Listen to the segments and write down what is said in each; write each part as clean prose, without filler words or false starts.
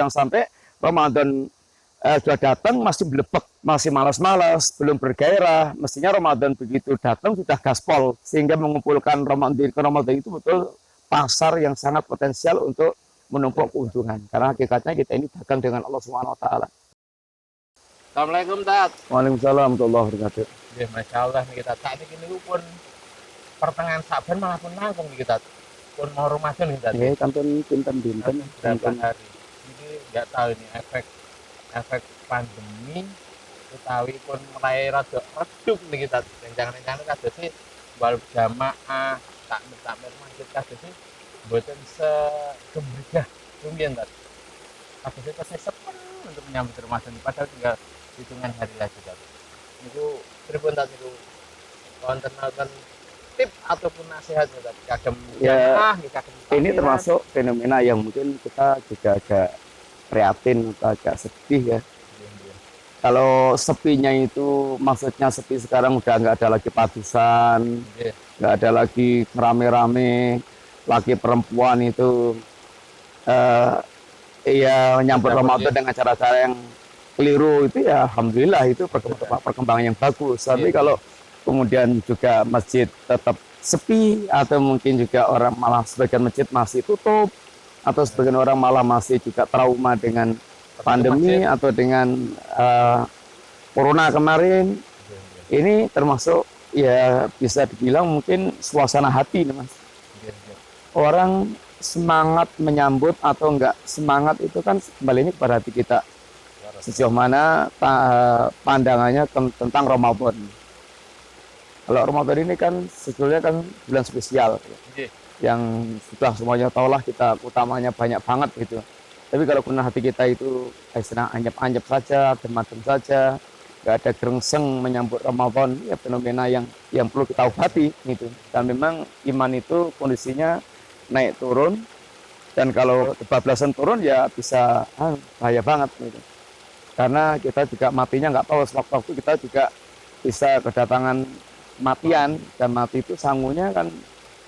Jangan sampai Ramadan sudah datang masih belepek, masih malas-malas, belum bergairah. Mestinya Ramadan begitu datang sudah gaspol, sehingga mengumpulkan Ramadan itu betul pasar yang sangat potensial untuk menumpuk keuntungan. Karena hakikatnya kita ini dagang dengan Allah Subhanahu wa taala. Assalamualaikum Tat. Waalaikumsalam warahmatullahi wabarakatuh. Ya, Masya Allah nih kita. Saat ini pun pertengahan Saban malah pun nangkung nih kita. Pun mau Ramadan nih Tat. Kan pinten-pinten. Berapa hari. Ini nggak tahu ini efek pandemi utawi pun mulai rada redup nih kita. Jangan-jangan kados sih wal jamaah takmir masjid kados sih mboten segembrigah rumiyin Tat. Kados sih pasti sepen untuk menyambut Ramadan padahal tinggal hitungan hari lagi Tat. Niku pripun Tat niku wonten tip ataupun nasihat Tat kagem jamaah kagem ini termasuk fenomena yang mungkin kita juga agak prihatin atau agak sedih ya. Kalau sepinya itu maksudnya sepi sekarang udah nggak ada lagi padusan, nggak ada lagi rame-rame, laki perempuan itu nyambut Ramadan dengan cara-cara yang keliru itu ya alhamdulillah itu perkembangan yang bagus. Tapi kalau kemudian juga masjid tetap sepi atau mungkin juga orang malah sebagian masjid masih tutup atau sebagian orang malah masih juga trauma dengan pandemi atau dengan corona kemarin, ini termasuk ya bisa dibilang mungkin suasana hati nih Mas. Orang semangat menyambut atau enggak semangat itu kan kembali ini kepada hati kita. Sejauh mana pandangannya tentang Ramadan. Kalau Ramadan ini kan sebetulnya kan bulan spesial yang sudah semuanya tahulah kita utamanya banyak banget gitu. Tapi kalau pernah hati kita itu sedang anyep-anyep saja, adem-adem saja, nggak ada gerengseng menyambut Ramadan, ya fenomena yang perlu kita obati gitu. Dan memang iman itu kondisinya naik turun, dan kalau kebablasan turun ya bisa bahaya banget gitu. Karena kita juga matinya nggak tahu, sewaktu-waktu kita juga bisa kedatangan kematian, dan mati itu sangunya kan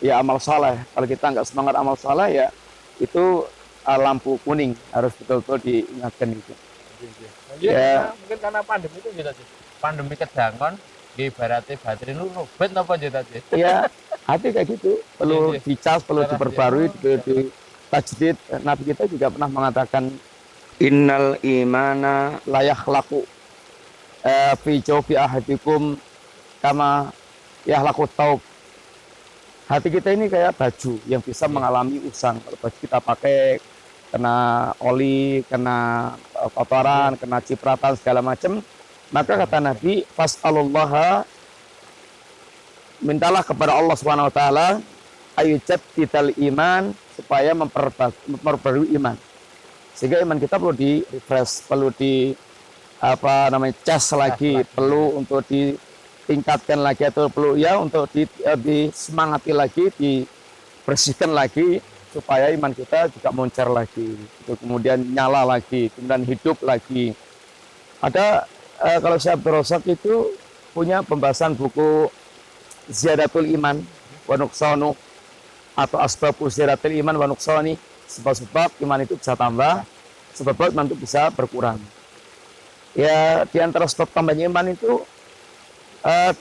ya amal saleh. Kalau kita nggak semangat amal saleh ya itu lampu kuning harus betul-betul diingatkan itu. Ya, mungkin karena pandemi itu gitu sih. Pandemi kedangon, ibaratnya baterai lu robet apa gitu sih. Ya, hati kayak gitu. Perlu dicas, perlu diperbarui, perlu ditajdid. Nabi kita juga pernah mengatakan innal imana layak laku fi jawfi ahadikum kama yahlaku taub. Hati kita ini kayak baju yang bisa mengalami usang. Kalau baju kita pakai kena oli, kena kotoran, kena cipratan segala macam, maka kata Nabi, fas'alullaha, mintalah kepada Allah Subhanahu wa taala ayyujaddidal iman, supaya memperbarui iman. Sehingga iman kita perlu di refresh, perlu di cas lagi, perlu untuk ditingkatkan lagi, atau perlu ya untuk disemangati lagi, dibersihkan lagi, supaya iman kita juga moncer lagi, kemudian nyala lagi, kemudian hidup lagi. Ada kalau Syekh Abdul Razak itu punya pembahasan buku Ziyadatul Iman wa Nuqsanu, atau Asbabul Ziyadatul Iman wa Nuqsani, sebab-sebab iman itu bisa tambah, sebab iman itu bisa berkurang. Ya, di antara sebab tambahnya iman itu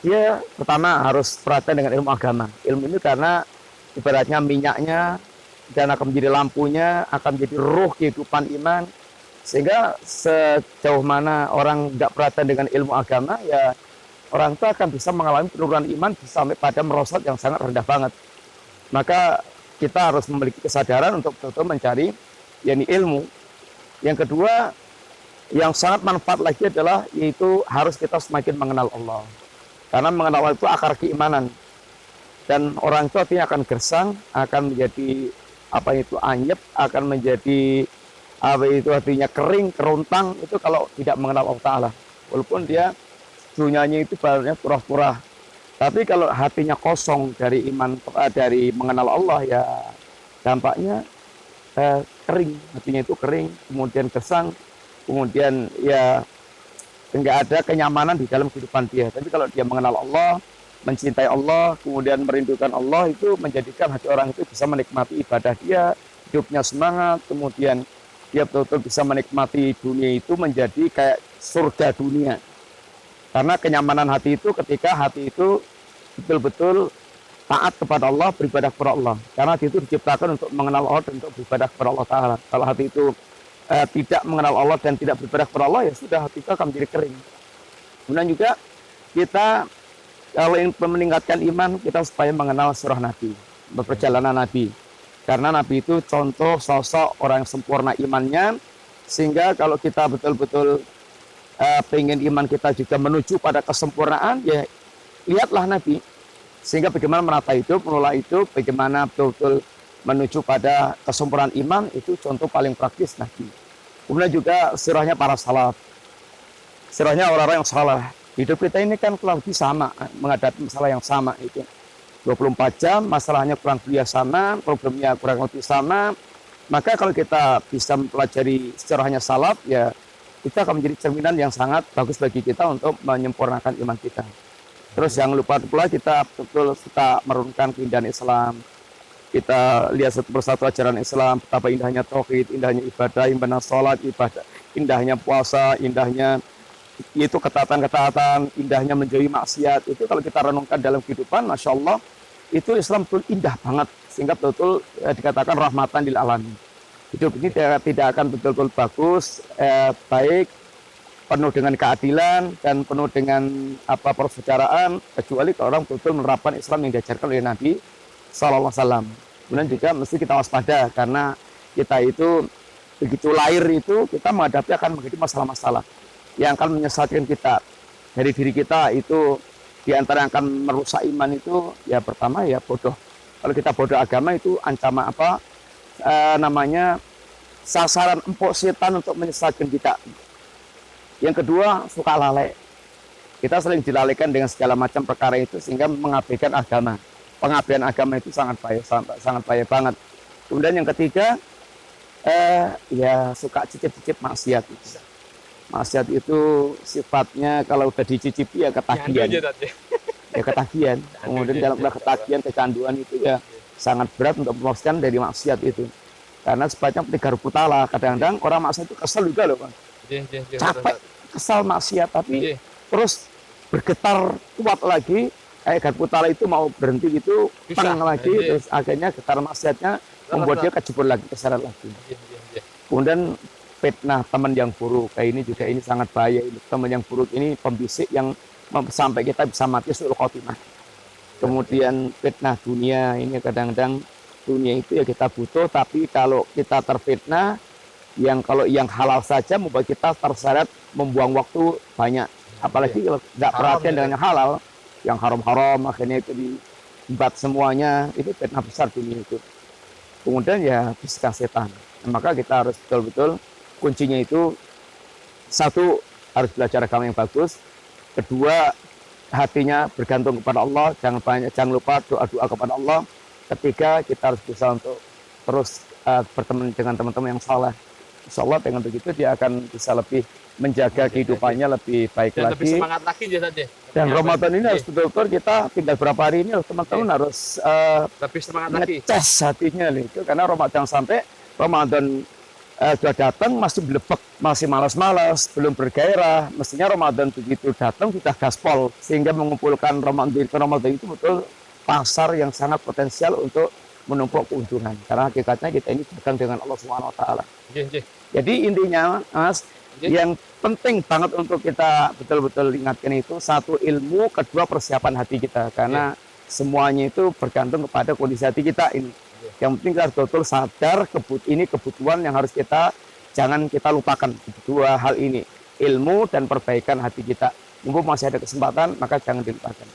dia pertama harus perhatian dengan ilmu agama. Ilmu ini karena ibaratnya minyaknya, dan akan menjadi lampunya, akan menjadi ruh kehidupan iman. Sehingga sejauh mana orang tidak perhatian dengan ilmu agama, ya orang itu akan bisa mengalami penurunan iman sampai pada merosot yang sangat rendah banget. Maka kita harus memiliki kesadaran untuk betul-betul mencari yakni ilmu. Yang kedua, yang sangat manfaat lagi adalah yaitu harus kita semakin mengenal Allah. Karena mengenal Allah itu akar keimanan. Dan orang itu artinya akan gersang, akan menjadi anyep, akan menjadi artinya kering, kerontang, itu kalau tidak mengenal Allah Ta'ala. Walaupun dia dunianya itu barunya purah-purah, tapi kalau hatinya kosong dari iman, dari mengenal Allah, ya dampaknya kering, hatinya itu kering, kemudian gersang, kemudian ya enggak ada kenyamanan di dalam kehidupan dia. Tapi kalau dia mengenal Allah, mencintai Allah, kemudian merindukan Allah, itu menjadikan hati orang itu bisa menikmati ibadah dia, hidupnya semangat, kemudian dia betul-betul bisa menikmati dunia itu menjadi kayak surga dunia. Karena kenyamanan hati itu ketika hati itu betul-betul taat kepada Allah, beribadah kepada Allah. Karena hati itu diciptakan untuk mengenal Allah dan untuk beribadah kepada Allah Ta'ala. Kalau hati itu tidak mengenal Allah dan tidak beribadah kepada Allah, ya sudah, hati itu akan menjadi kering. Kemudian juga kita kalau ingin meningkatkan iman, kita supaya mengenal surah Nabi, perjalanan Nabi. Karena Nabi itu contoh sosok orang yang sempurna imannya, sehingga kalau kita betul-betul pengen iman kita juga menuju pada kesempurnaan, ya lihatlah Nabi. Sehingga bagaimana menata itu, mengelola itu, bagaimana betul-betul menuju pada kesempurnaan iman, itu contoh paling praktis Nabi. Kemudian juga sirahnya para salaf. Sirahnya orang-orang yang salah. Hidup kita ini kan kurang lebih sama, menghadapi masalah yang sama itu. 24 jam, masalahnya kurang lebih sama, problemnya kurang lebih sama. Maka kalau kita bisa mempelajari sejarahnya salaf, ya kita akan menjadi cerminan yang sangat bagus bagi kita untuk menyempurnakan iman kita. Terus jangan lupa pula kita betul suka merunkan keindahan Islam. Kita lihat satu persatu ajaran Islam, betapa indahnya tauhid, indahnya ibadah, indahnya sholat, ibadah, indahnya puasa, indahnya itu ketaatan-ketaatan, indahnya menjauhi maksiat. Itu kalau kita renungkan dalam kehidupan, Masya Allah, itu Islam betul indah banget. Sehingga betul-betul dikatakan rahmatan lil alamin. Hidup ini tidak akan betul-betul bagus, baik, penuh dengan keadilan, dan penuh dengan persaudaraan, kecuali kalau orang betul-betul menerapkan Islam yang diajarkan oleh Nabi Sallallahu Alaihi Wasallam. Kemudian juga mesti kita waspada, karena kita itu begitu lahir itu kita menghadapi akan menjadi masalah-masalah yang akan menyesatkan kita dari diri kita. Itu diantara yang akan merusak iman itu ya pertama ya bodoh. Kalau kita bodoh agama itu ancaman namanya sasaran empuk setan untuk menyesatkan kita. Yang kedua, suka lalai. Kita sering dilalaikan dengan segala macam perkara itu sehingga mengabaikan agama. Pengabaian agama itu sangat bahaya banget. Kemudian yang ketiga, ya suka cicip-cicip maksiat. Maksiat itu sifatnya kalau udah dicicipi ya ketagihan. Ya ketagihan. Kemudian dalam ketagihan, kecanduan itu ya sangat berat untuk melepaskan dari maksiat itu. Karena sifatnya seperti garpu tala. Kadang-kadang orang maksiat itu kesel juga loh, Bang. Capek, kesal maksiat, tapi terus bergetar kuat lagi. Kayak garpu tala itu mau berhenti gitu, pengang lagi, terus akhirnya getar maksiatnya membuat dia kejebur lagi, keseret lagi. Kemudian fitnah teman yang buruk, kayak ini juga ini sangat bahaya. Teman yang buruk ini pembisik yang sampai kita bisa mati suul khotimah. Kemudian fitnah dunia, ini kadang-kadang dunia itu ya kita butuh, tapi kalau kita terfitnah, kalau yang halal saja membuat kita terseret membuang waktu banyak. Apalagi kalau nggak perhatian dengan yang halal, yang haram-haram, akhirnya itu diembat semuanya, itu fitnah besar dunia itu. Kemudian ya bisikan setan. Nah, maka kita harus betul-betul kuncinya itu, satu, harus belajar agama yang bagus. Kedua, hatinya bergantung kepada Allah, jangan lupa doa-doa kepada Allah. Ketiga, kita harus bisa untuk terus berteman dengan teman-teman yang saleh. Insya Allah dengan begitu dia akan bisa lebih menjaga kehidupannya lebih baik dan lagi. lebih semangat lagi ya tadi. Dan Ramadan ini harus betul-betul kita tinggal berapa hari ini teman-teman harus lebih semangat lagi. ngecas hatinya itu, karena Ramadan sampai Ramadan sudah datang masih belebek, masih malas-malas, belum bergairah. Mestinya Ramadan begitu datang sudah gaspol, sehingga mengumpulkan Ramadan itu betul pasar yang sangat potensial untuk menumpuk keuntungan. Karena hakikatnya kita ini dagang dengan Allah Subhanahu Wa Taala. Jadi intinya, Mas, yang penting banget untuk kita betul-betul ingatkan itu, satu, ilmu, kedua, persiapan hati kita. Karena semuanya itu bergantung kepada kondisi hati kita ini. Yang penting kita harus betul sadar ini kebutuhan yang harus jangan kita lupakan. Dua hal ini, ilmu dan perbaikan hati kita. Mumpung masih ada kesempatan, maka jangan dilupakan.